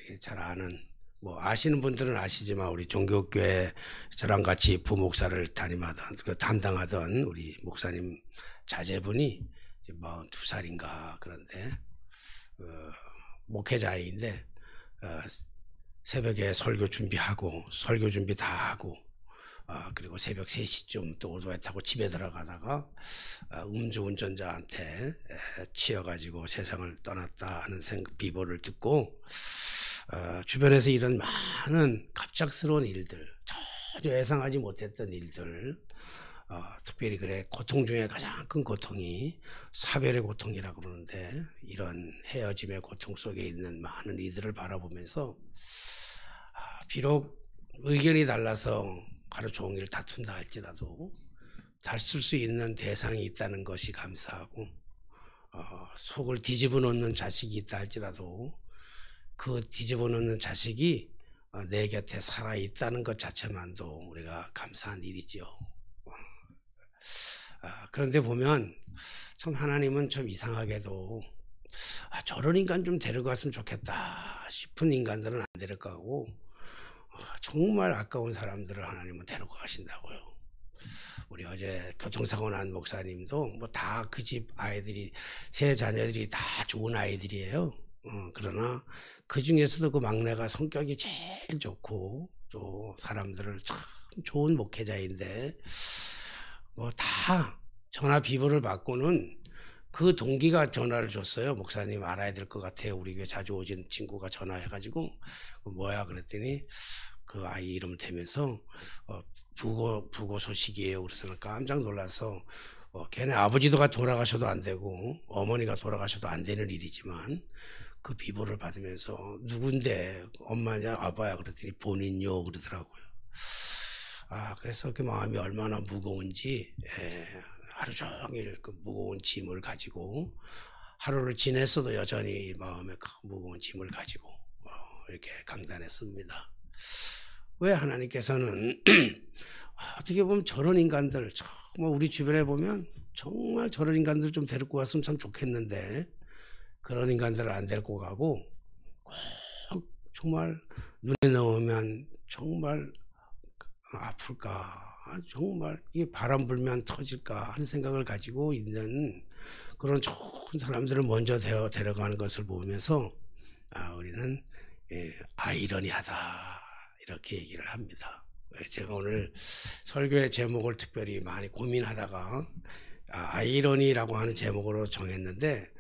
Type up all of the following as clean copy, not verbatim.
우리 잘 아는, 뭐 아시는 분들은 아시지만 우리 종교교회 저랑 같이 부목사를 담당하던 우리 목사님 자제분이 이제 42살인가 그런데 목회자인데 새벽에 설교 준비하고 설교 준비 다 하고 그리고 새벽 3시쯤 또 오토바이 타고 집에 들어가다가 음주운전자한테 치여가지고 세상을 떠났다 하는 비보를 듣고 주변에서 이런 많은 갑작스러운 일들, 전혀 예상하지 못했던 일들, 특별히 그래 고통 중에 가장 큰 고통이 사별의 고통이라고 그러는데 이런 헤어짐의 고통 속에 있는 많은 이들을 바라보면서 비록 의견이 달라서 하루 종일 다툰다 할지라도 다툴 수 있는 대상이 있다는 것이 감사하고 속을 뒤집어 놓는 자식이 있다 할지라도 그 뒤집어 놓는 자식이 내 곁에 살아있다는 것 자체만도 우리가 감사한 일이죠. 그런데 보면 참 하나님은 좀 이상하게도 저런 인간 좀 데려갔으면 좋겠다 싶은 인간들은 안 데려가고 정말 아까운 사람들을 하나님은 데리고 가신다고요. 우리 어제 교통사고 난 목사님도 뭐 다 그 집 아이들이 세 자녀들이 다 좋은 아이들이에요. 그러나 그 중에서도 그 막내가 성격이 제일 좋고 또 사람들을 참 좋은 목회자인데 뭐 다 전화 비보를 받고는 그 동기가 전화를 줬어요. 목사님 알아야 될 것 같아요. 우리 교회 자주 오신 친구가 전화해가지고 뭐야 그랬더니 그 아이 이름 대면서 부고 소식이에요. 그래서 깜짝 놀라서 걔네 아버지가 돌아가셔도 안 되고 어머니가 돌아가셔도 안 되는 일이지만 그 비보를 받으면서 누군데 엄마냐 아빠야 그랬더니 본인요 그러더라고요. 그래서 그 마음이 얼마나 무거운지 하루 종일 그 무거운 짐을 가지고 하루를 지냈어도 여전히 마음에 무거운 짐을 가지고 이렇게 강단했습니다. 왜 하나님께서는 어떻게 보면 저런 인간들 정말 우리 주변에 보면 정말 저런 인간들 좀 데리고 왔으면 참 좋겠는데 그런 인간들을 안 데리고 가고 꼭 정말 눈에 넣으면 정말 아플까 정말 이게 바람 불면 터질까 하는 생각을 가지고 있는 그런 좋은 사람들을 먼저 데려가는 것을 보면서 우리는 아이러니하다 이렇게 얘기를 합니다. 제가 오늘 설교의 제목을 특별히 많이 고민하다가 아이러니라고 하는 제목으로 정했는데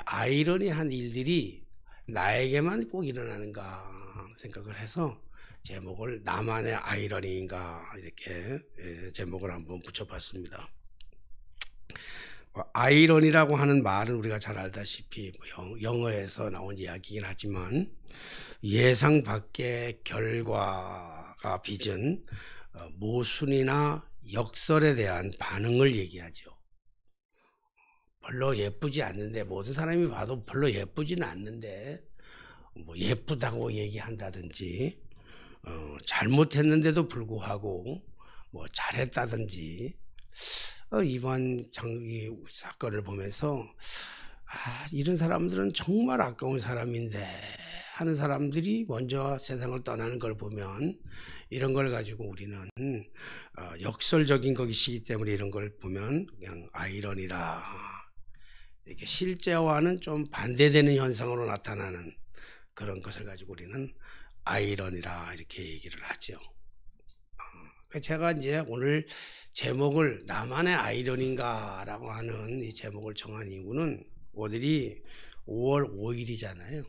아이러니한 일들이 나에게만 꼭 일어나는가 생각을 해서 제목을 나만의 아이러니인가 이렇게 제목을 한번 붙여봤습니다. 아이러니라고 하는 말은 우리가 잘 알다시피 영어에서 나온 이야기이긴 하지만 예상 밖의 결과가 빚은 모순이나 역설에 대한 반응을 얘기하죠. 별로 예쁘지 않는데 모든 사람이 봐도 별로 예쁘지는 않는데 뭐 예쁘다고 얘기한다든지 잘못했는데도 불구하고 뭐 잘했다든지 이번 이 사건을 보면서 이런 사람들은 정말 아까운 사람인데 하는 사람들이 먼저 세상을 떠나는 걸 보면 이런 걸 가지고 우리는 역설적인 것이기 때문에 이런 걸 보면 그냥 아이러니라 이렇게 실제와는 좀 반대되는 현상으로 나타나는 그런 것을 가지고 우리는 아이러니라 이렇게 얘기를 하죠. 제가 이제 오늘 제목을 나만의 아이러니인가라고 하는 이 제목을 정한 이유는 오늘이 5월 5일이잖아요.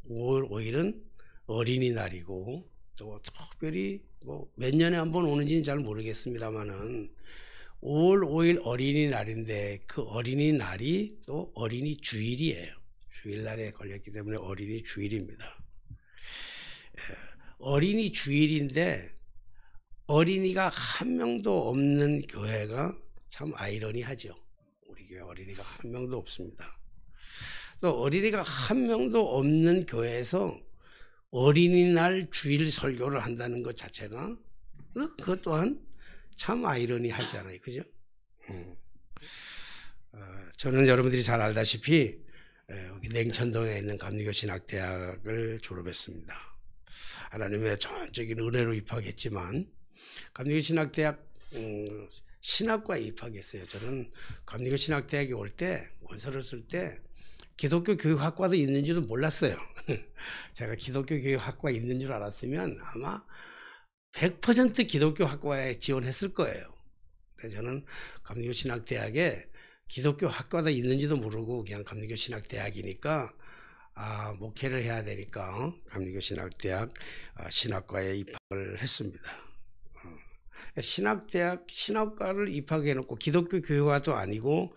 5월 5일은 어린이날이고 또 특별히 뭐 몇 년에 한 번 오는지는 잘 모르겠습니다만은 5월 5일 어린이날인데 그 어린이날이 또 어린이 주일이에요. 주일날에 걸렸기 때문에 어린이 주일입니다. 어린이 주일인데 어린이가 한 명도 없는 교회가 참 아이러니하죠. 우리 교회 어린이가 한 명도 없습니다. 또 어린이가 한 명도 없는 교회에서 어린이날 주일 설교를 한다는 것 자체가 그것 또한 참 아이러니하잖아요. 그죠? 저는 여러분들이 잘 알다시피 여기 냉천동에 있는 감리교 신학대학을 졸업했습니다. 하나님의 전적인 은혜로 입학했지만 감리교 신학대학 신학과에 입학했어요. 저는 감리교 신학대학에 올 때 원서를 쓸 때 기독교 교육학과도 있는지도 몰랐어요. 제가 기독교 교육학과에 있는 줄 알았으면 아마 100% 기독교 학과에 지원했을 거예요. 그래서 저는 감리교 신학대학에 기독교 학과도 있는지도 모르고 그냥 감리교 신학대학이니까 목회를 해야 되니까 감리교 신학대학 신학과에 입학을 했습니다. 신학대학 신학과를 입학해 놓고 기독교 교육과도 아니고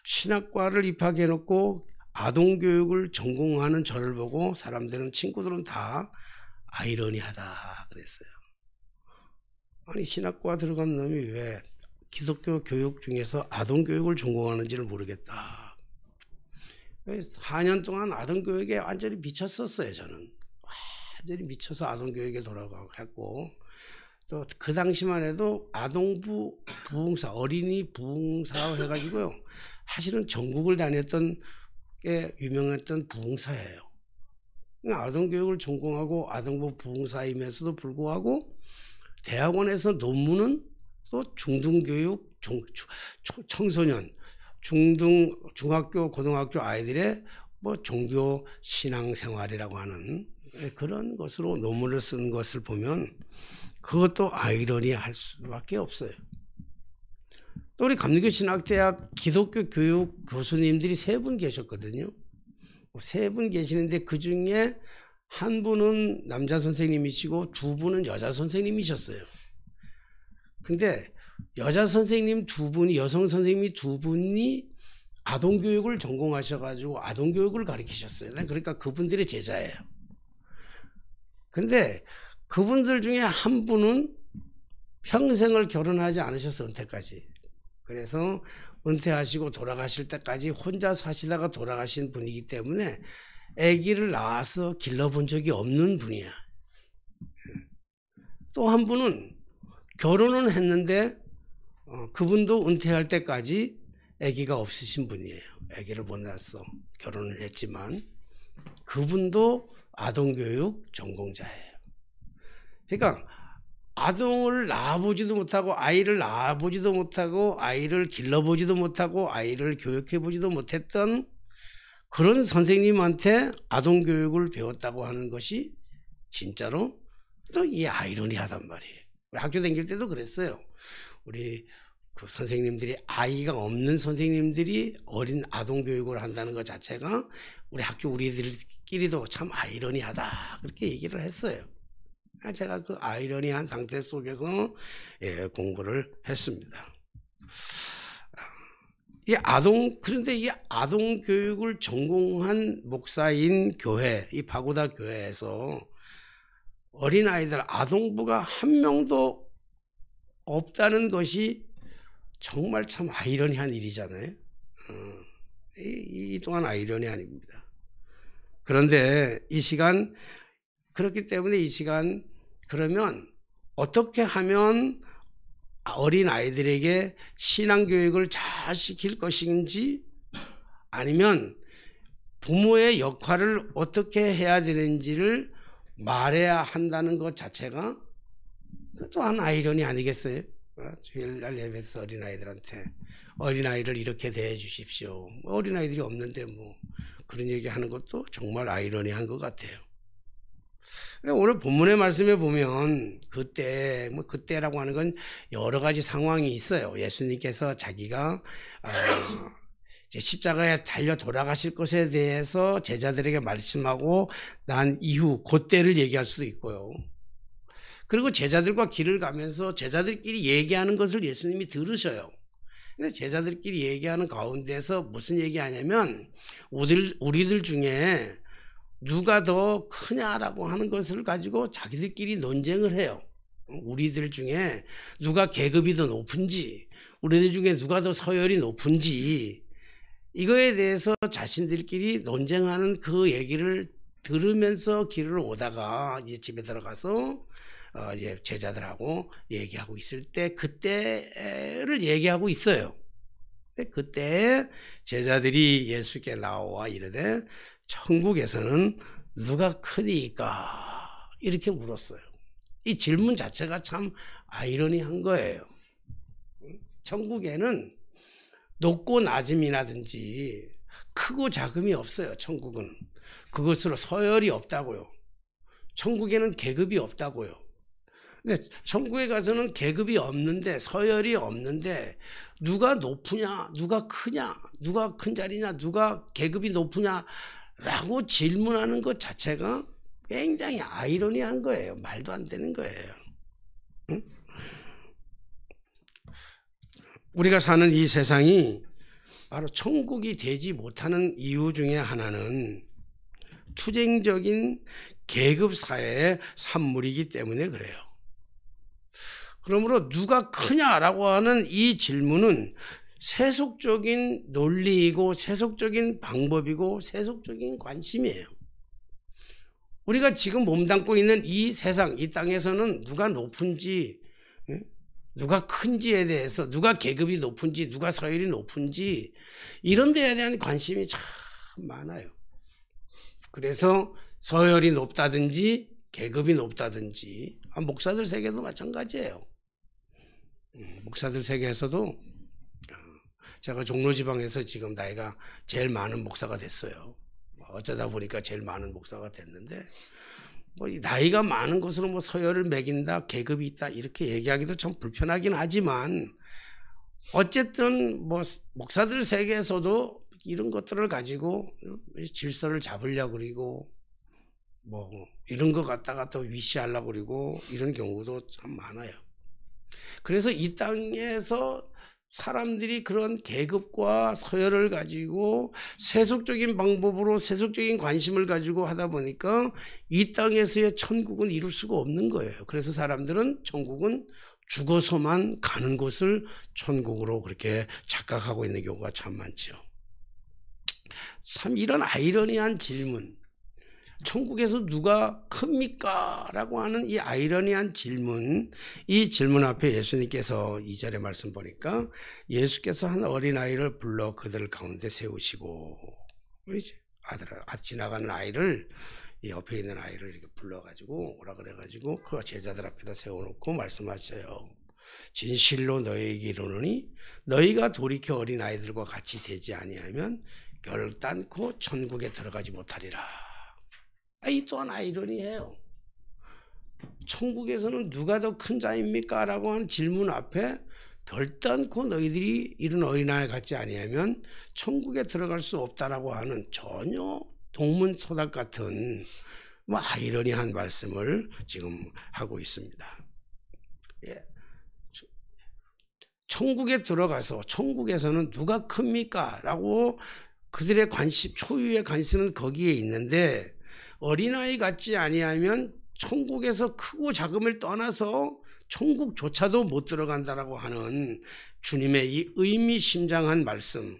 신학과를 입학해 놓고 아동교육을 전공하는 저를 보고 친구들은 다 아이러니하다 그랬어요. 아니 신학과 들어간 놈이 왜 기독교 교육 중에서 아동교육을 전공하는지를 모르겠다. 4년 동안 아동교육에 완전히 미쳤었어요. 저는 완전히 미쳐서 아동교육에 돌아가고 했고 또 그 당시만 해도 아동부 부흥사 어린이 부흥사 해가지고요 사실은 전국을 다녔던 게 유명했던 부흥사예요. 아동교육을 전공하고 아동부 부흥사이면서도 불구하고 대학원에서 논문은 또 중등교육 청소년 중학교 고등학교 아이들의 종교 신앙생활이라고 하는 그런 것으로 논문을 쓴 것을 보면 그것도 아이러니할 수밖에 없어요. 또 우리 감리교 신학대학 기독교 교육 교수님들이 3분 계셨거든요. 3분 계시는데 그 중에 한 분은 남자 선생님이시고 2분은 여자 선생님이셨어요. 근데 여자 선생님 2분이 여성 선생님이 2분이 아동교육을 전공하셔가지고 아동교육을 가르치셨어요. 그러니까 그분들의 제자예요. 근데 그분들 중에 한 분은 평생을 결혼하지 않으셨어요. 은퇴까지. 그래서 은퇴하시고 돌아가실 때까지 혼자 사시다가 돌아가신 분이기 때문에 아기를 낳아서 길러본 적이 없는 분이야. 또 한 분은 결혼은 했는데 그분도 은퇴할 때까지 아기가 없으신 분이에요. 아기를 못 낳았어. 결혼을 했지만 그분도 아동교육 전공자예요. 그러니까 아동을 낳아보지도 못하고 아이를 낳아보지도 못하고 아이를 길러보지도 못하고 아이를 교육해보지도 못했던 그런 선생님한테 아동교육을 배웠다고 하는 것이 진짜로 또 이 아이러니하단 말이에요. 우리 학교 다닐 때도 그랬어요. 우리 그 선생님들이 아이가 없는 선생님들이 어린 아동교육을 한다는 것 자체가 우리 학교 우리들끼리도 참 아이러니하다 그렇게 얘기를 했어요. 제가 그 아이러니한 상태 속에서 공부를 했습니다. 그런데 이 아동교육을 전공한 목사인 교회, 이 바고다 교회에서 어린아이들 아동부가 한 명도 없다는 것이 정말 참 아이러니한 일이잖아요. 이 또한 아이러니한 일입니다. 그런데 이 시간 그렇기 때문에 이 시간 그러면 어떻게 하면 어린 아이들에게 신앙교육을 잘 시킬 것인지 아니면 부모의 역할을 어떻게 해야 되는지를 말해야 한다는 것 자체가 또한 아이러니 아니겠어요? 주일날 예배에서 어린아이들한테 어린아이를 이렇게 대해 주십시오. 어린아이들이 없는데 그런 얘기하는 것도 정말 아이러니한 것 같아요. 오늘 본문의 말씀에 보면 그때라고 하는 건 여러 가지 상황이 있어요. 예수님께서 자기가 이제 십자가에 달려 돌아가실 것에 대해서 제자들에게 말씀하고 난 이후 그때를 얘기할 수도 있고요. 그리고 제자들과 길을 가면서 제자들끼리 얘기하는 것을 예수님이 들으셔요. 근데 제자들끼리 얘기하는 가운데서 무슨 얘기하냐면 우리들 중에 누가 더 크냐라고 하는 것을 가지고 자기들끼리 논쟁을 해요. 우리들 중에 누가 계급이 더 높은지, 우리들 중에 누가 더 서열이 높은지 이거에 대해서 자신들끼리 논쟁하는 그 얘기를 들으면서 길을 오다가 이제 집에 들어가서 이제 제자들하고 얘기하고 있을 때 그때를 얘기하고 있어요. 근데 그때 제자들이 예수께 나와 이르되 천국에서는 누가 크니까 이렇게 물었어요. 이 질문 자체가 참 아이러니한 거예요. 천국에는 높고 낮음이라든지 크고 작음이 없어요. 천국은 그것으로 서열이 없다고요. 천국에는 계급이 없다고요. 근데 천국에 가서는 계급이 없는데 서열이 없는데 누가 높으냐 누가 크냐 누가 큰 자리냐 누가 계급이 높으냐라고 질문하는 것 자체가 굉장히 아이러니한 거예요. 말도 안 되는 거예요. 응? 우리가 사는 이 세상이 바로 천국이 되지 못하는 이유 중에 하나는 투쟁적인 계급 사회의 산물이기 때문에 그래요. 그러므로 누가 크냐라고 하는 이 질문은 세속적인 논리이고 세속적인 방법이고 세속적인 관심이에요. 우리가 지금 몸담고 있는 이 세상, 이 땅에서는 누가 높은지, 누가 큰지에 대해서, 누가 계급이 높은지, 누가 서열이 높은지 이런 데에 대한 관심이 참 많아요. 그래서 서열이 높다든지 계급이 높다든지 목사들 세계도 마찬가지예요. 목사들 세계에서도 제가 종로지방에서 지금 나이가 제일 많은 목사가 됐어요. 어쩌다 보니까 제일 많은 목사가 됐는데 뭐 나이가 많은 것으로 뭐 서열을 매긴다, 계급이 있다 이렇게 얘기하기도 참 불편하긴 하지만 어쨌든 뭐 목사들 세계에서도 이런 것들을 가지고 질서를 잡으려고 그리고 뭐 이런 거 갖다가 또 위시하려고 그리고 이런 경우도 참 많아요. 그래서 이 땅에서 사람들이 그런 계급과 서열을 가지고 세속적인 방법으로 세속적인 관심을 가지고 하다 보니까 이 땅에서의 천국은 이룰 수가 없는 거예요. 그래서 사람들은 천국은 죽어서만 가는 곳을 천국으로 그렇게 착각하고 있는 경우가 참 많죠. 참 이런 아이러니한 질문, 천국에서 누가 큽니까? 라고 하는 이 아이러니한 질문, 이 질문 앞에 예수님께서 2절의 말씀 보니까 예수께서 한 어린아이를 불러 그들 가운데 세우시고, 지나가는 아이를, 옆에 있는 아이를 이렇게 불러가지고 오라 그래가지고 그 제자들 앞에다 세워놓고 말씀하셔요. 진실로 너희에게 이르노니 너희가 돌이켜 어린아이들과 같이 되지 아니하면 결단코 천국에 들어가지 못하리라. 이 또한 아이러니해요. 천국에서는 누가 더 큰 자입니까? 라고 하는 질문 앞에 결단코 너희들이 이런 어린아이 같지 아니하면 천국에 들어갈 수 없다라고 하는 전혀 동문서답 같은 뭐 아이러니한 말씀을 지금 하고 있습니다. 예. 천국에 들어가서 천국에서는 누가 큽니까? 라고 그들의 관심, 초유의 관심은 거기에 있는데 어린아이 같지 아니하면 천국에서 크고 작음을 떠나서 천국조차도 못 들어간다라고 하는 주님의 이 의미심장한 말씀.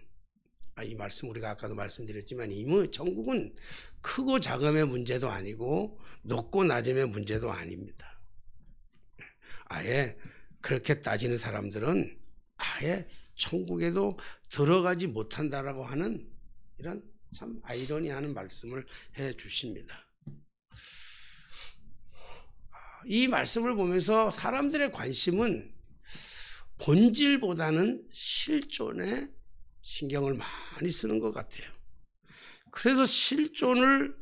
이 말씀 우리가 아까도 말씀드렸지만 이미 천국은 크고 작음의 문제도 아니고 높고 낮음의 문제도 아닙니다. 아예 그렇게 따지는 사람들은 아예 천국에도 들어가지 못한다라고 하는 이런 참 아이러니하는 말씀을 해 주십니다. 이 말씀을 보면서 사람들의 관심은 본질보다는 실존에 신경을 많이 쓰는 것 같아요. 그래서 실존을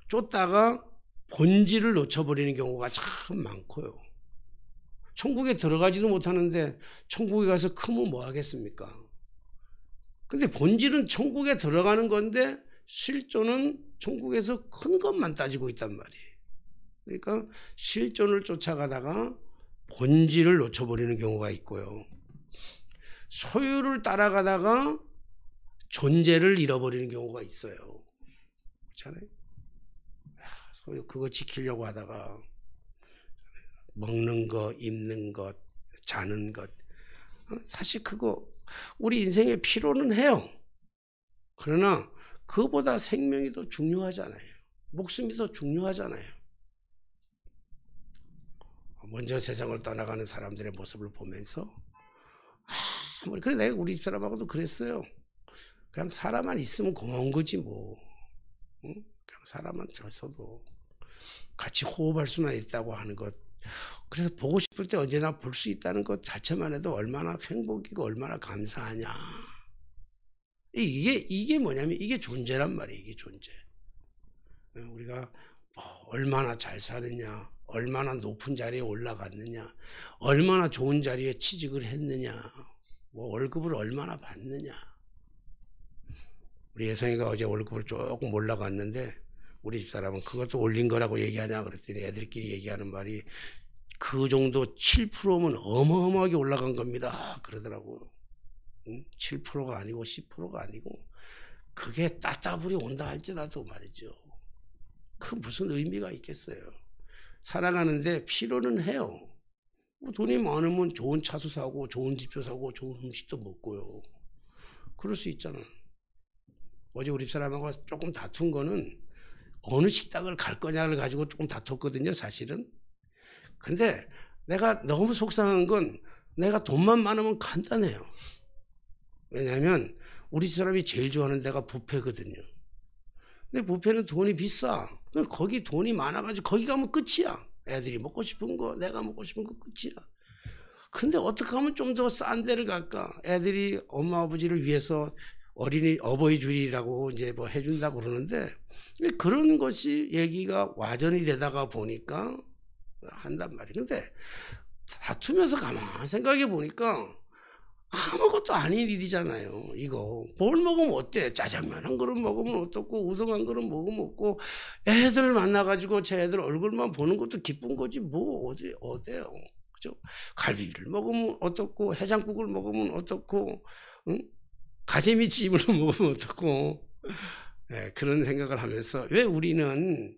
쫓다가 본질을 놓쳐버리는 경우가 참 많고요. 천국에 들어가지도 못하는데 천국에 가서 크면 뭐 하겠습니까? 근데 본질은 천국에 들어가는 건데 실존은 천국에서 큰 것만 따지고 있단 말이에요. 그러니까 실존을 쫓아가다가 본질을 놓쳐버리는 경우가 있고요. 소유를 따라가다가 존재를 잃어버리는 경우가 있어요. 그렇잖아요. 소유 그거 지키려고 하다가 먹는 것, 입는 것, 자는 것 사실 그거 우리 인생의 필요는 해요. 그러나 그거보다 생명이 더 중요하잖아요. 목숨이 더 중요하잖아요. 먼저 세상을 떠나가는 사람들의 모습을 보면서 아무리 그래 내가 우리 집사람하고도 그랬어요. 그냥 사람만 있으면 고마운 거지 뭐. 응? 그냥 사람만 있어도 같이 호흡할 수만 있다고 하는 것. 그래서 보고 싶을 때 언제나 볼 수 있다는 것 자체만 해도 얼마나 행복이고 얼마나 감사하냐. 이게 뭐냐면 이게 존재란 말이에요. 이게 존재. 우리가 얼마나 잘 사느냐, 얼마나 높은 자리에 올라갔느냐, 얼마나 좋은 자리에 취직을 했느냐, 뭐 월급을 얼마나 받느냐. 우리 예성이가 어제 월급을 조금 올라갔는데 우리 집사람은 그것도 올린 거라고 얘기하냐 그랬더니 애들끼리 얘기하는 말이 그 정도 7%면 어마어마하게 올라간 겁니다 그러더라고요. 7%가 아니고 10%가 아니고 그게 따따블이 온다 할지라도 말이죠. 그 무슨 의미가 있겠어요. 살아가는데 필요는 해요. 돈이 많으면 좋은 차도 사고 좋은 집도 사고 좋은 음식도 먹고요. 그럴 수 있잖아. 어제 우리 집사람하고 조금 다툰 거는 어느 식당을 갈 거냐를 가지고 조금 다퉜거든요 사실은. 근데 내가 너무 속상한 건 내가 돈만 많으면 간단해요. 왜냐하면 우리 집사람이 제일 좋아하는 데가 뷔페거든요. 근데 뷔페는 돈이 비싸. 거기 돈이 많아가지고 거기 가면 끝이야. 애들이 먹고 싶은 거 내가 먹고 싶은 거 끝이야. 근데 어떻게 하면 좀 더 싼 데를 갈까? 애들이 엄마 아버지를 위해서 어버이 줄이라고 이제 뭐 해준다고 그러는데 그런 것이 얘기가 와전이 되다가 보니까 한단 말이에요. 근데 다투면서 가만히 생각해 보니까 아무것도 아닌 일이잖아요. 이거 뭘 먹으면 어때? 짜장면 한 그릇 먹으면 어떻고 우동 한 그릇 먹으면 없고 애들을 만나가지고 제 애들 얼굴만 보는 것도 기쁜 거지 뭐 어때요? 그죠? 갈비를 먹으면 어떻고 해장국을 먹으면 어떻고 응? 가재미찜을 먹으면 어떻고 네, 그런 생각을 하면서 왜 우리는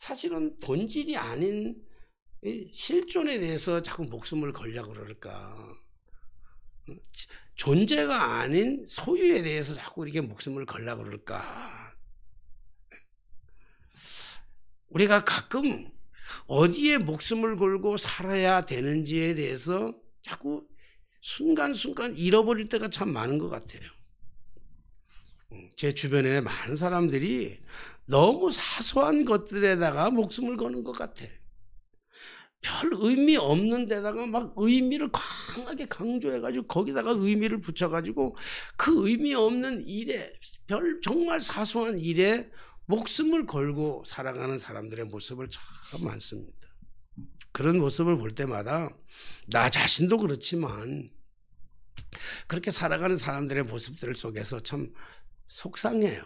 사실은 본질이 아닌 실존에 대해서 자꾸 목숨을 걸려고 그럴까? 존재가 아닌 소유에 대해서 자꾸 이렇게 목숨을 걸려고 그럴까? 우리가 가끔 어디에 목숨을 걸고 살아야 되는지에 대해서 자꾸 순간순간 잃어버릴 때가 참 많은 것 같아요. 제 주변에 많은 사람들이 너무 사소한 것들에다가 목숨을 거는 것 같아. 별 의미 없는 데다가 막 의미를 강하게 강조해가지고 거기다가 의미를 붙여가지고 그 의미 없는 일에 정말 사소한 일에 목숨을 걸고 살아가는 사람들의 모습을 참 많습니다. 그런 모습을 볼 때마다 나 자신도 그렇지만 그렇게 살아가는 사람들의 모습들 속에서 참 속상해요.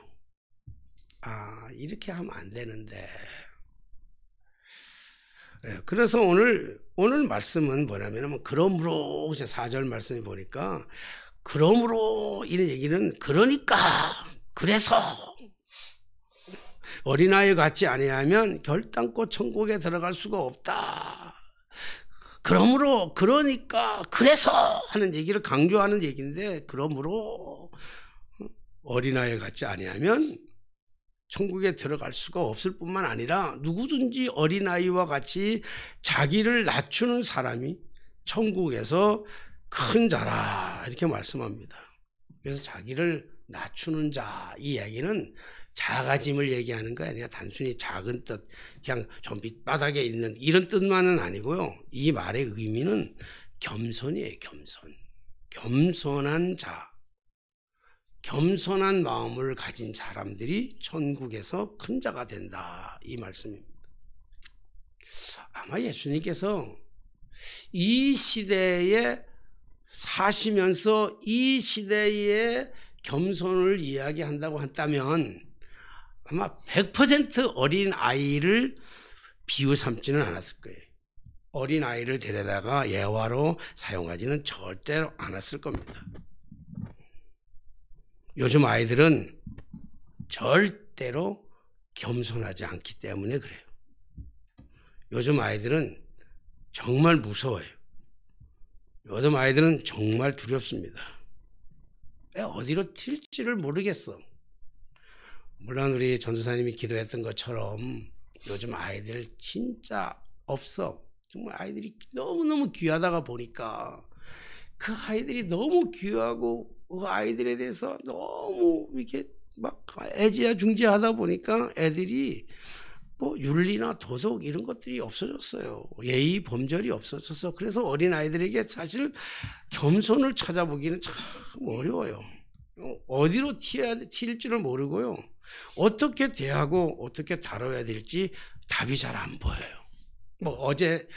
아, 이렇게 하면 안 되는데. 네, 그래서 오늘 말씀은 뭐냐면 그러므로 4절 말씀에 보니까 그러므로 이런 얘기는 그러니까 그래서 어린아이 같지 아니하면 결단코 천국에 들어갈 수가 없다. 그러므로 그러니까 그래서 하는 얘기를 강조하는 얘기인데 그러므로 어린아이 같지 아니하면 천국에 들어갈 수가 없을 뿐만 아니라 누구든지 어린아이와 같이 자기를 낮추는 사람이 천국에서 큰 자라 이렇게 말씀합니다. 그래서 자기를 낮추는 자 이 얘기는 작아짐을 얘기하는 거 아니라 단순히 작은 뜻 그냥 좀 밑바닥에 있는 이런 뜻만은 아니고요. 이 말의 의미는 겸손이에요. 겸손한 자 겸손한 마음을 가진 사람들이 천국에서 큰 자가 된다 이 말씀입니다. 아마 예수님께서 이 시대에 사시면서 이 시대의 겸손을 이야기한다고 한다면 아마 100% 어린아이를 비유 삼지는 않았을 거예요. 어린아이를 데려다가 예화로 사용하지는 절대로 않았을 겁니다. 요즘 아이들은 절대로 겸손하지 않기 때문에 그래요. 요즘 아이들은 정말 무서워요. 요즘 아이들은 정말 두렵습니다. 어디로 튈지를 모르겠어. 물론 우리 전도사님이 기도했던 것처럼 요즘 아이들 진짜 없어. 정말 아이들이 너무너무 귀하다가 보니까 그 아이들이 너무 귀하고 그 아이들에 대해서 너무 이렇게 막 애지중지하다 보니까 애들이 뭐 윤리나 도덕 이런 것들이 없어졌어요. 예의 범절이 없어져서. 그래서 어린 아이들에게 사실 겸손을 찾아보기는 참 어려워요. 어디로 튈 줄을 모르고요. 어떻게 대하고 어떻게 다뤄야 될지 답이 잘 안 보여요. 뭐 어제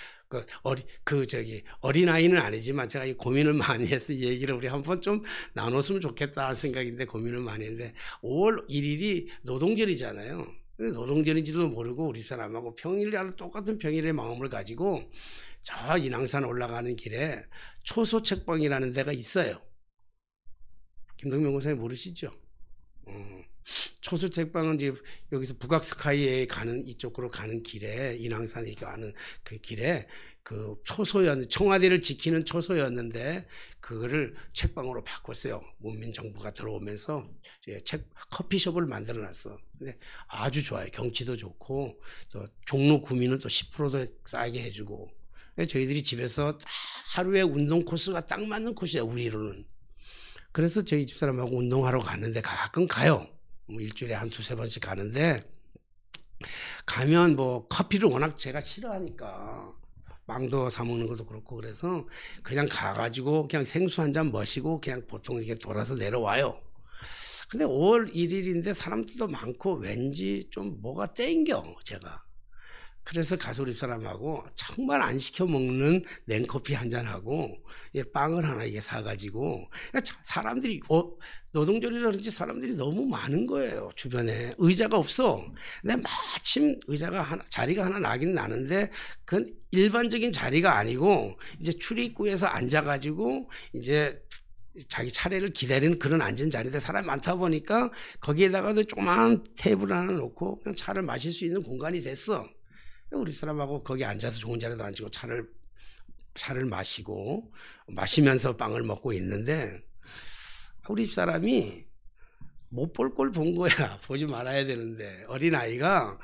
어린아이는 아니지만 제가 이 고민을 많이 해서 이 얘기를 우리 한번 좀 나눴으면 좋겠다 생각인데 고민을 많이 했는데 5월 1일이 노동절이잖아요. 근데 노동절인지도 모르고 우리 사람하고 평일날 똑같은 평일의 마음을 가지고 저 인왕산 올라가는 길에 초소책방이라는 데가 있어요. 김동명 목사님 모르시죠? 초소책방은 이제 여기서 북악스카이에 가는 이쪽으로 가는 길에 인왕산에 가는 그 길에 그 청와대를 지키는 초소였는데 그거를 책방으로 바꿨어요. 문민정부가 들어오면서 커피숍을 만들어 놨어. 근데 아주 좋아요. 경치도 좋고 또 종로 구미는 또 10%도 싸게 해주고 저희들이 집에서 하루에 운동 코스가 딱 맞는 코스야 우리로는. 그래서 저희 집사람하고 운동하러 가는데 가끔 가요. 일주일에 한 두세 번씩 가는데 가면 뭐 커피를 워낙 제가 싫어하니까 빵도 사 먹는 것도 그렇고 그래서 그냥 가가지고 그냥 생수 한 잔 마시고 그냥 보통 이렇게 돌아서 내려와요. 근데 5월 1일인데 사람들도 많고 왠지 좀 뭐가 땡겨 제가. 그래서 가서 우리 사람하고 정말 안 시켜 먹는 냉커피 한 잔하고 빵을 하나 이게 사가지고 사람들이 노동절이라 그런지 사람들이 너무 많은 거예요. 주변에 의자가 없어. 근데 마침 자리가 하나 나긴 나는데 그건 일반적인 자리가 아니고 이제 출입구에서 앉아가지고 이제 자기 차례를 기다리는 그런 앉은 자리인데 사람이 많다 보니까 거기에다가도 조그만 테이블 하나 놓고 그냥 차를 마실 수 있는 공간이 됐어. 우리 사람하고 거기 앉아서 좋은 자리도 앉고 차를 마시면서 빵을 먹고 있는데 우리 집사람이 못 볼 걸 본 거야. 보지 말아야 되는데 어린아이가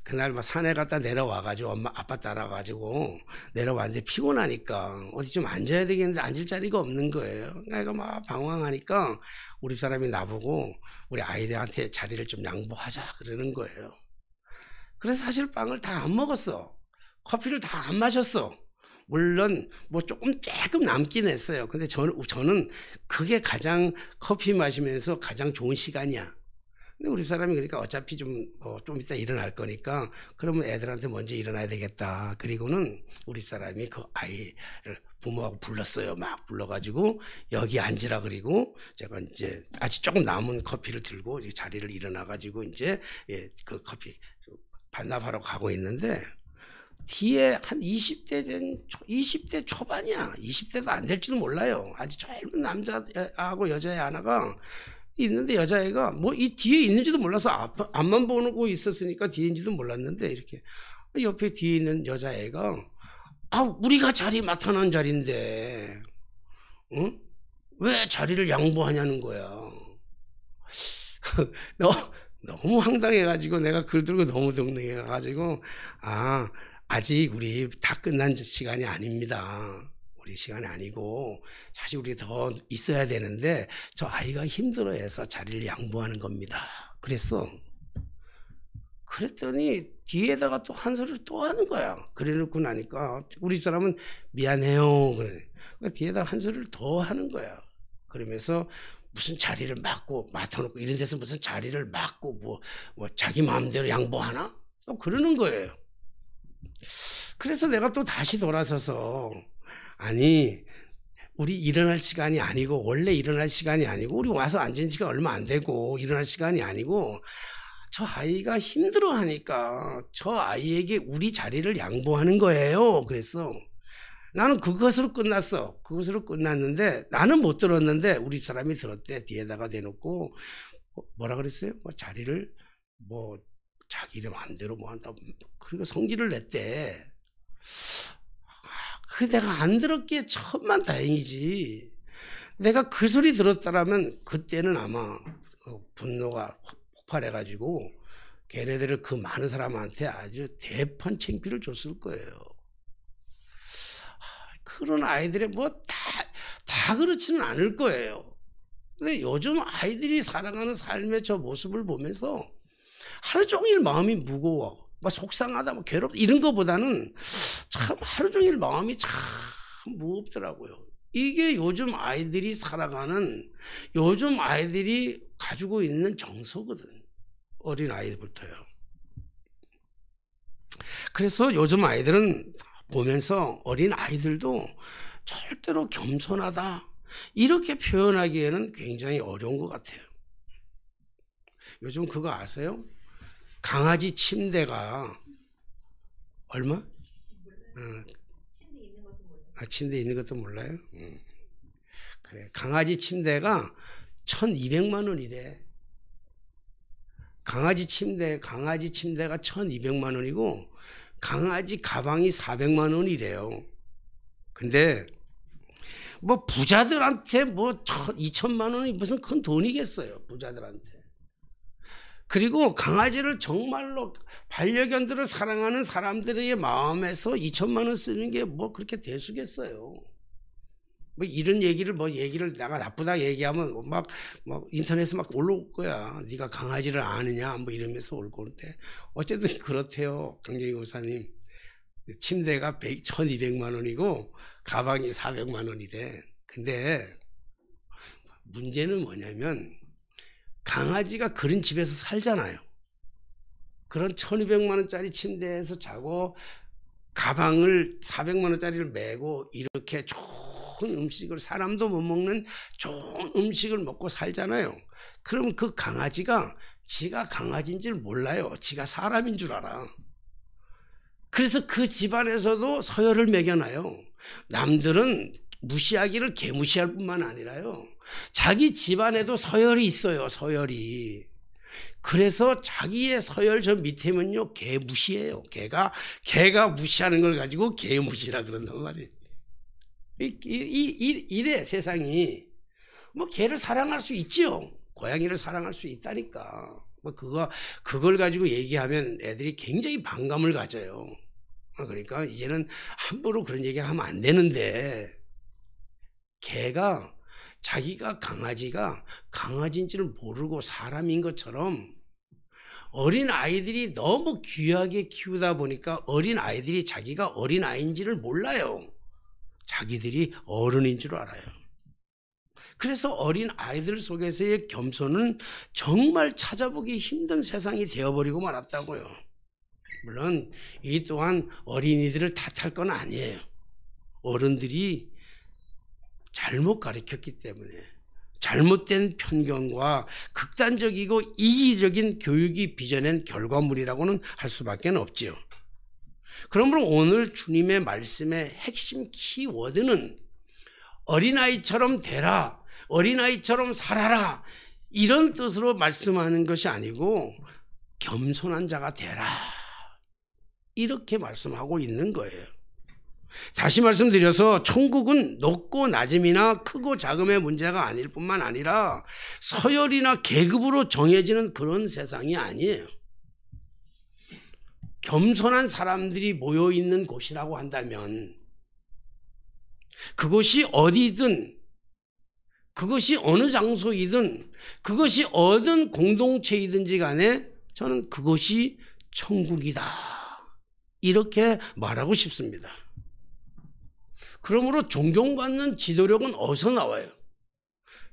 그날 막 산에 갔다 내려와가지고 엄마 아빠 따라가지고 내려왔는데 피곤하니까 어디 좀 앉아야 되겠는데 앉을 자리가 없는 거예요. 애가 막 방황하니까 우리 집사람이 나보고 우리 아이들한테 자리를 좀 양보하자 그러는 거예요. 그래서 사실 빵을 다 안 먹었어. 커피를 다 안 마셨어. 물론 뭐 조금 남긴 했어요. 근데 저는 그게 가장 커피 마시면서 가장 좋은 시간이야. 근데 우리 사람이 그러니까 어차피 좀 이따 일어날 거니까 그러면 애들한테 먼저 일어나야 되겠다. 그리고는 우리 사람이 그 아이를 부모하고 불렀어요. 막 불러가지고 여기 앉으라 그리고 제가 이제 아직 조금 남은 커피를 들고 자리를 일어나가지고 이제 그 커피 반납하러 가고 있는데 뒤에 한 20대 초반이야. 20대도 안 될지도 몰라요. 아주 젊은 남자하고 여자애 하나가 있는데 여자애가 뭐 이 뒤에 있는지도 몰라서 앞만 보고 있었으니까 뒤에 있는지도 몰랐는데 이렇게 옆에 뒤에 있는 여자애가 우리가 자리 맡아놓은 자리인데 응? 왜 자리를 양보하냐는 거야. 너무 황당해가지고 내가 글 들고 너무 동ring해가지고 아직 우리 다 끝난 시간이 아닙니다. 우리 시간이 아니고 사실 우리 더 있어야 되는데 저 아이가 힘들어해서 자리를 양보하는 겁니다. 그랬더니 뒤에다가 또 한 소리를 또 하는 거야. 그래놓고 나니까 우리 사람은 미안해요. 그래. 그러니까 뒤에다가 한 소리를 더 하는 거야. 그러면서 무슨 자리를 맡아놓고 이런 데서 무슨 자리를 맡고 뭐 자기 마음대로 양보하나? 또 그러는 거예요. 그래서 내가 또 다시 돌아서서 아니 우리 일어날 시간이 아니고 원래 일어날 시간이 아니고 우리 와서 앉은 시간 얼마 안 되고 일어날 시간이 아니고 저 아이가 힘들어하니까 저 아이에게 우리 자리를 양보하는 거예요. 그래서 나는 그것으로 끝났어. 그것으로 끝났는데 나는 못 들었는데 우리 사람이 들었대. 뒤에다가 대놓고 뭐라 그랬어요? 자리를 자기 마음대로 한다. 그리고 성질을 냈대. 내가 안 들었기에 천만 다행이지. 내가 그 소리 들었다라면 그때는 아마 분노가 폭발해가지고 걔네들을 그 많은 사람한테 아주 대판 창피를 줬을 거예요. 그런 아이들의 다 그렇지는 않을 거예요. 근데 요즘 아이들이 살아가는 삶의 저 모습을 보면서 하루 종일 마음이 무거워, 막 속상하다, 막 괴롭다 이런 거보다는 참 하루 종일 마음이 참 무겁더라고요. 이게 요즘 아이들이 살아가는, 요즘 아이들이 가지고 있는 정서거든. 어린 아이들부터요. 그래서 요즘 아이들은 보면서 어린 아이들도 절대로 겸손하다 이렇게 표현하기에는 굉장히 어려운 것 같아요. 요즘 그거 아세요? 강아지 침대가 얼마? 침대 있는 것도 몰라요? 그래. 강아지 침대가 1,200만 원이래. 강아지 침대가 1,200만 원이고 강아지 가방이 400만 원이래요. 근데 뭐 부자들한테 뭐 2천만 원이 무슨 큰 돈이겠어요, 부자들한테. 그리고 강아지를 정말로 반려견들을 사랑하는 사람들의 마음에서 2천만 원 쓰는 게 뭐 그렇게 대수겠어요. 뭐 이런 얘기를 내가 나쁘다 얘기하면 막 인터넷에 막 올라올 거야. 네가 강아지를 아느냐 뭐 이러면서 올 건데 어쨌든 그렇대요. 강경희 목사님. 침대가 1,200만 원이고 가방이 400만 원이래. 근데 문제는 뭐냐면 강아지가 그런 집에서 살잖아요. 그런 1,200만 원짜리 침대에서 자고 가방을 400만 원짜리를 메고 이렇게 좋은 음식을, 사람도 못 먹는 좋은 음식을 먹고 살잖아요. 그러면 그 강아지가 지가 강아지인 줄 몰라요. 지가 사람인 줄 알아. 그래서 그 집안에서도 서열을 매겨놔요. 남들은 무시하기를 개무시할 뿐만 아니라요, 자기 집안에도 서열이 있어요. 서열이. 그래서 자기의 서열 저 밑에면요 개무시해요. 개가 무시하는 걸 가지고 개무시라 그런단 말이에요. 이래 세상이. 뭐 개를 사랑할 수 있지요. 고양이를 사랑할 수 있다니까. 뭐 그걸 가지고 얘기하면 애들이 굉장히 반감을 가져요. 그러니까 이제는 함부로 그런 얘기하면 안 되는데, 자기가 강아지가 강아지인지를 모르고 사람인 것처럼 어린 아이들이 너무 귀하게 키우다 보니까 어린 아이들이 자기가 어린 아이인지를 몰라요. 자기들이 어른인 줄 알아요. 그래서 어린 아이들 속에서의 겸손은 정말 찾아보기 힘든 세상이 되어버리고 말았다고요. 물론 이 또한 어린이들을 탓할 건 아니에요. 어른들이 잘못 가르쳤기 때문에, 잘못된 편견과 극단적이고 이기적인 교육이 빚어낸 결과물이라고는 할 수밖에 없지요. 그러므로 오늘 주님의 말씀의 핵심 키워드는 어린아이처럼 되라, 어린아이처럼 살아라 이런 뜻으로 말씀하는 것이 아니고 겸손한 자가 되라 이렇게 말씀하고 있는 거예요. 다시 말씀드려서 천국은 높고 낮음이나 크고 작음의 문제가 아닐 뿐만 아니라 서열이나 계급으로 정해지는 그런 세상이 아니에요. 겸손한 사람들이 모여있는 곳이라고 한다면 그것이 어디든, 그것이 어느 장소이든, 그것이 어떤 공동체이든지 간에 저는 그것이 천국이다 이렇게 말하고 싶습니다. 그러므로 존경받는 지도력은 어디서 나와요?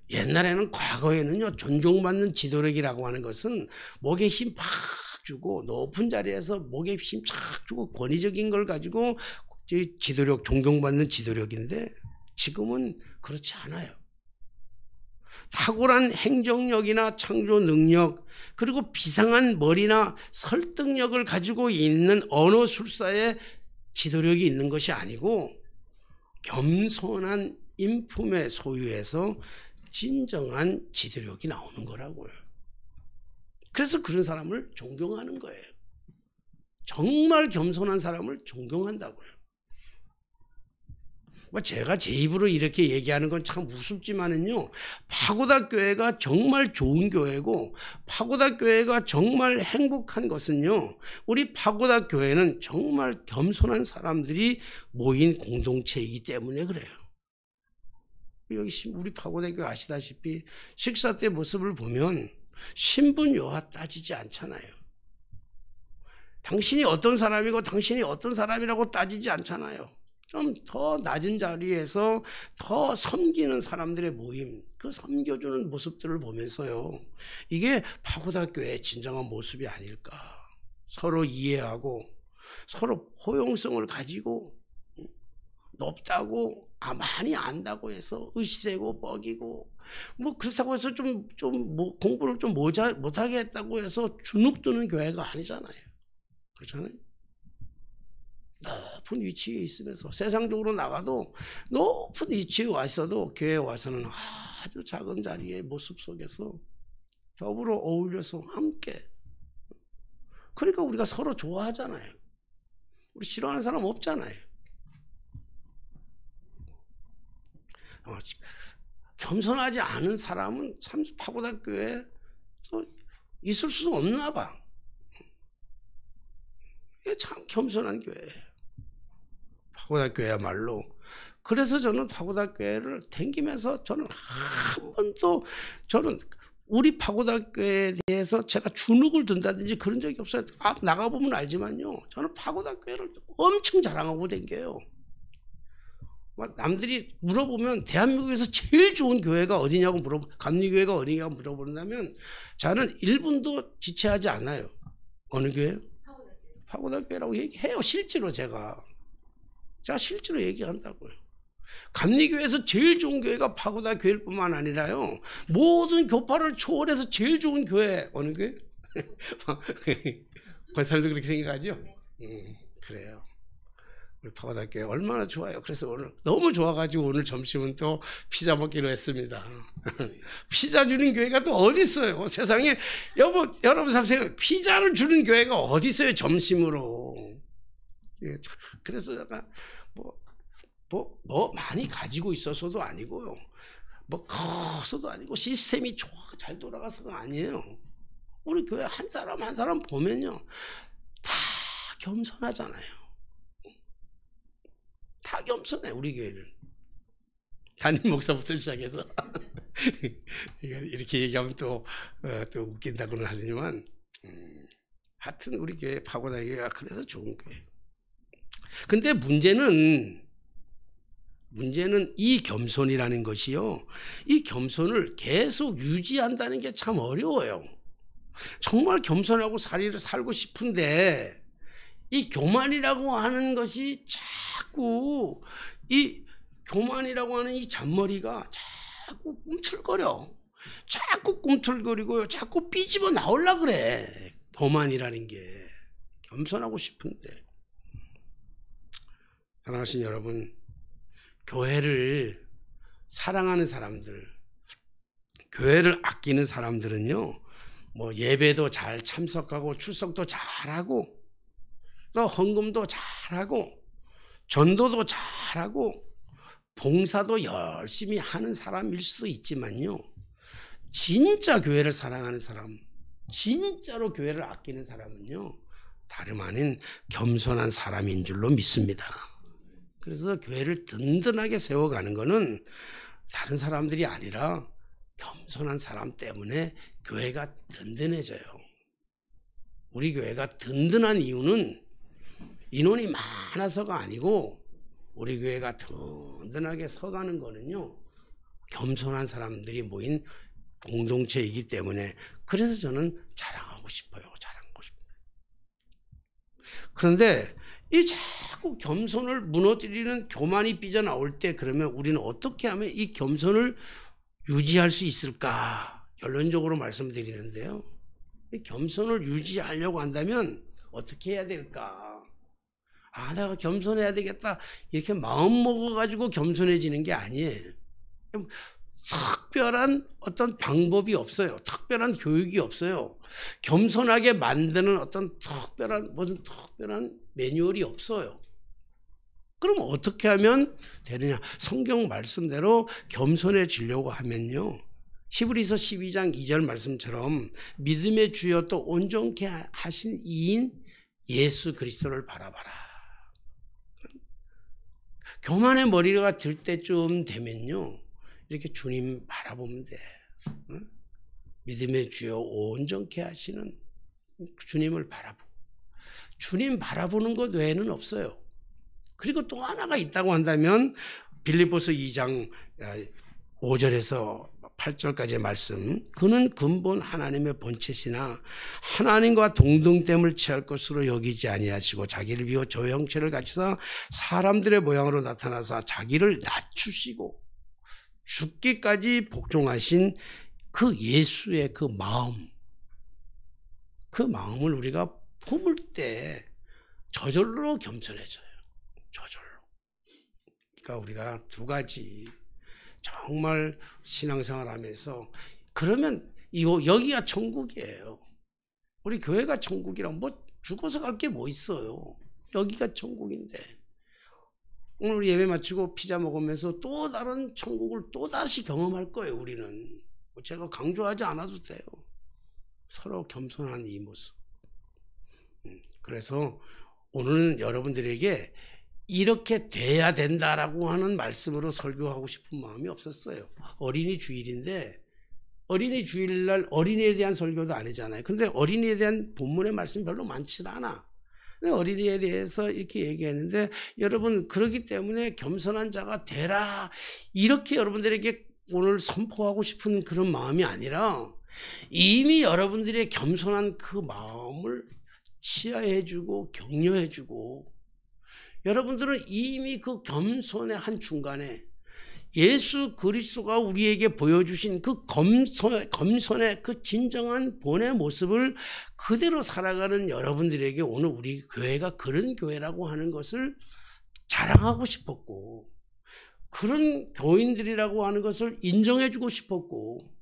옛날에는, 과거에는요, 존경받는 지도력이라고 하는 것은 목에 힘 팍 주고 높은 자리에서 목에 힘 쫙 주고 권위적인 걸 가지고 지도력, 존경받는 지도력인데 지금은 그렇지 않아요. 탁월한 행정력이나 창조 능력, 그리고 비상한 머리나 설득력을 가지고 있는 언어술사의 지도력이 있는 것이 아니고 겸손한 인품의 소유에서 진정한 지도력이 나오는 거라고요. 그래서 그런 사람을 존경하는 거예요. 정말 겸손한 사람을 존경한다고요. 제가 제 입으로 이렇게 얘기하는 건 참 우습지만은요, 파고다 교회가 정말 좋은 교회고 파고다 교회가 정말 행복한 것은요, 우리 파고다 교회는 정말 겸손한 사람들이 모인 공동체이기 때문에 그래요. 여기 우리 파고대교 아시다시피 식사 때 모습을 보면 신분 여하 따지지 않잖아요. 당신이 어떤 사람이고 당신이 어떤 사람이라고 따지지 않잖아요. 좀 더 낮은 자리에서 더 섬기는 사람들의 모임, 그 섬겨주는 모습들을 보면서요, 이게 파고다교의 진정한 모습이 아닐까. 서로 이해하고 서로 포용성을 가지고 높다고 많이 안다고 해서 의시되고 뻐기고 뭐 그렇다고 해서 뭐 공부를 좀 못하게 했다고 해서 주눅드는 교회가 아니잖아요. 그렇잖아요. 높은 위치에 있으면서 세상적으로 나가도 높은 위치에 와 있어도 교회에 와서는 아주 작은 자리의 모습 속에서 더불어 어울려서 함께, 그러니까 우리가 서로 좋아하잖아요. 우리 싫어하는 사람 없잖아요. 겸손하지 않은 사람은 참 파고다교회에 있을 수 없나 봐. 이게 참 겸손한 교회예요. 파고다교회야말로. 그래서 저는 파고다교회를 댕기면서 저는 한 번도 우리 파고다교회에 대해서 제가 주눅을 든다든지 그런 적이 없어요. 나가보면 알지만요, 저는 파고다교회를 엄청 자랑하고 댕겨요. 남들이 물어보면 대한민국에서 제일 좋은 교회가 어디냐고 감리교회가 어디냐고 물어본다면 저는 1분도 지체하지 않아요. 어느 교회요? 파고다교회라고 얘기해요. 실제로 제가 실제로 얘기한다고요. 감리교회에서 제일 좋은 교회가 파고다교회일 뿐만 아니라요, 모든 교파를 초월해서 제일 좋은 교회 어느 교회? 사람도 그렇게 생각하죠? 그래요. 우리 파고다교회 얼마나 좋아요. 그래서 오늘 너무 좋아가지고 오늘 점심은 또 피자 먹기로 했습니다. 피자 주는 교회가 또 어디 있어요? 세상에. 여러분 생각, 피자를 주는 교회가 어디 있어요? 점심으로. 그래서 제가 뭐 많이 가지고 있어서도 아니고요, 뭐 커서도 아니고 시스템이 잘 돌아가서가 아니에요. 우리 교회 한 사람 한 사람 보면요, 다 겸손하잖아요. 다 겸손해. 우리 교회는 담임 목사부터 시작해서 이렇게 얘기하면 또 웃긴다고는 하지만 하여튼 우리 교회 파고다교회가 그래서 좋은 교회. 근데 문제는 이 겸손이라는 것이요, 이 겸손을 계속 유지한다는 게 참 어려워요. 정말 겸손하고 살고 싶은데 이 교만이라고 하는 것이 자꾸, 이 교만이라고 하는 이 잔머리가 자꾸 꿈틀거리고요, 자꾸 삐집어 나오려고 그래. 교만이라는 게. 겸손하고 싶은데. 사랑하신 여러분, 교회를 사랑하는 사람들, 교회를 아끼는 사람들은요, 뭐 예배도 잘 참석하고 출석도 잘하고 또 헌금도 잘하고 전도도 잘하고 봉사도 열심히 하는 사람일 수 있지만요, 진짜 교회를 사랑하는 사람, 진짜로 교회를 아끼는 사람은요, 다름 아닌 겸손한 사람인 줄로 믿습니다. 그래서 교회를 든든하게 세워가는 것은 다른 사람들이 아니라 겸손한 사람 때문에 교회가 든든해져요. 우리 교회가 든든한 이유는 인원이 많아서가 아니고, 우리 교회가 든든하게 서가는 거는요, 겸손한 사람들이 모인 공동체이기 때문에, 그래서 저는 자랑하고 싶어요. 그런데 이 자꾸 겸손을 무너뜨리는 교만이 삐져나올 때, 그러면 우리는 어떻게 하면 이 겸손을 유지할 수 있을까? 결론적으로 말씀드리는데요, 이 겸손을 유지하려고 한다면 어떻게 해야 될까? 내가 겸손해야 되겠다, 이렇게 마음 먹어가지고 겸손해지는 게 아니에요. 특별한 어떤 방법이 없어요. 특별한 교육이 없어요. 겸손하게 만드는 무슨 특별한 매뉴얼이 없어요. 그럼 어떻게 하면 되느냐? 성경 말씀대로 겸손해지려고 하면요, 히브리서 12장 2절 말씀처럼 믿음의 주여 또 온전케 하신 이인 예수 그리스도를 바라봐라. 교만의 머리가 들 때쯤 되면요, 이렇게 주님 바라보면 돼. 응? 믿음의 주여 온전케 하시는 주님을 바라보고, 주님 바라보는 것 외에는 없어요. 그리고 또 하나가 있다고 한다면 빌립보서 2장 5절에서 8절까지의 말씀, 그는 근본 하나님의 본체시나 하나님과 동등됨을 취할 것으로 여기지 아니하시고 자기를 비워 저 형체를 갖추사 사람들의 모양으로 나타나사 자기를 낮추시고 죽기까지 복종하신 그 예수의 그 마음, 그 마음을 우리가 품을 때 저절로 겸손해져요. 저절로. 그러니까 우리가 두 가지 정말 신앙생활 하면서, 그러면 여기가 천국이에요. 우리 교회가 천국이랑 뭐 죽어서 갈 게 뭐 있어요. 여기가 천국인데 오늘 예배 마치고 피자 먹으면서 또 다른 천국을 또 다시 경험할 거예요. 우리는 제가 강조하지 않아도 돼요. 서로 겸손한 이 모습. 그래서 오늘은 여러분들에게 이렇게 돼야 된다라고 하는 말씀으로 설교하고 싶은 마음이 없었어요. 어린이 주일인데 어린이 주일날 어린이에 대한 설교도 아니잖아요. 그런데 어린이에 대한 본문의 말씀이 별로 많지 않아. 근데 어린이에 대해서 이렇게 얘기했는데, 여러분 그렇기 때문에 겸손한 자가 되라 이렇게 여러분들에게 오늘 선포하고 싶은 그런 마음이 아니라, 이미 여러분들의 겸손한 그 마음을 치하해주고 격려해주고, 여러분들은 이미 그 겸손의 한 중간에 예수 그리스도가 우리에게 보여주신 그 겸손의 그 진정한 본의 모습을 그대로 살아가는 여러분들에게 오늘 우리 교회가 그런 교회라고 하는 것을 자랑하고 싶었고, 그런 교인들이라고 하는 것을 인정해주고 싶었고,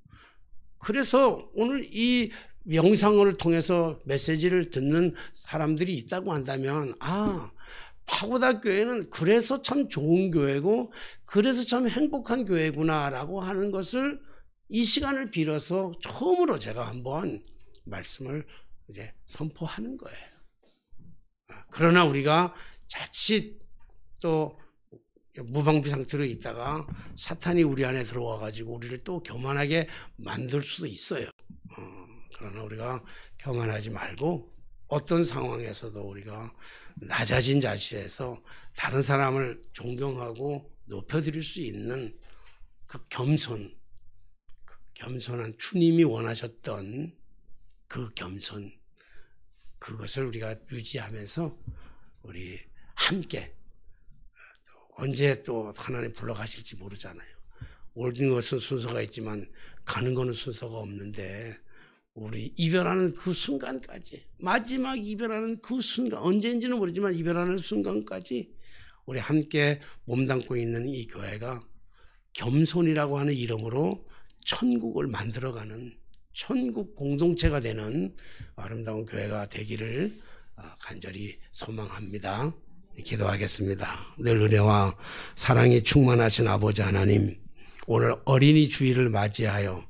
그래서 오늘 이 영상을 통해서 메시지를 듣는 사람들이 있다고 한다면, 파고다 교회는 그래서 참 좋은 교회고 그래서 참 행복한 교회구나라고 하는 것을 이 시간을 빌어서 처음으로 제가 한번 말씀을 이제 선포하는 거예요. 그러나 우리가 자칫 또 무방비 상태로 있다가 사탄이 우리 안에 들어와 가지고 우리를 또 교만하게 만들 수도 있어요. 그러나 우리가 교만하지 말고 어떤 상황에서도 우리가 낮아진 자세에서 다른 사람을 존경하고 높여드릴 수 있는 그 겸손한 주님이 원하셨던 그 겸손, 그것을 우리가 유지하면서 우리 함께, 언제 또 하나님 불러가실지 모르잖아요. 오는 것은 순서가 있지만 가는 거는 순서가 없는데, 우리 이별하는 그 순간까지, 마지막 이별하는 그 순간, 언제인지는 모르지만 이별하는 순간까지 우리 함께 몸담고 있는 이 교회가 겸손이라고 하는 이름으로 천국을 만들어가는 천국 공동체가 되는 아름다운 교회가 되기를 간절히 소망합니다. 기도하겠습니다. 늘 은혜와 사랑이 충만하신 아버지 하나님, 오늘 어린이 주일을 맞이하여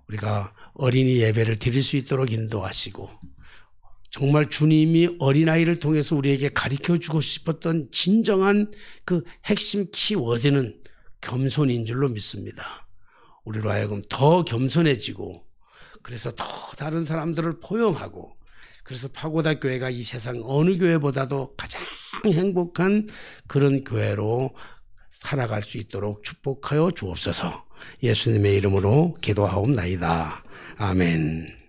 우리가 어린이 예배를 드릴 수 있도록 인도하시고, 정말 주님이 어린아이를 통해서 우리에게 가르쳐주고 싶었던 진정한 그 핵심 키워드는 겸손인 줄로 믿습니다. 우리로 하여금 더 겸손해지고, 그래서 더 다른 사람들을 포용하고, 그래서 파고다 교회가 이 세상 어느 교회보다도 가장 행복한 그런 교회로 살아갈 수 있도록 축복하여 주옵소서. 예수님의 이름으로 기도하옵나이다. 아멘.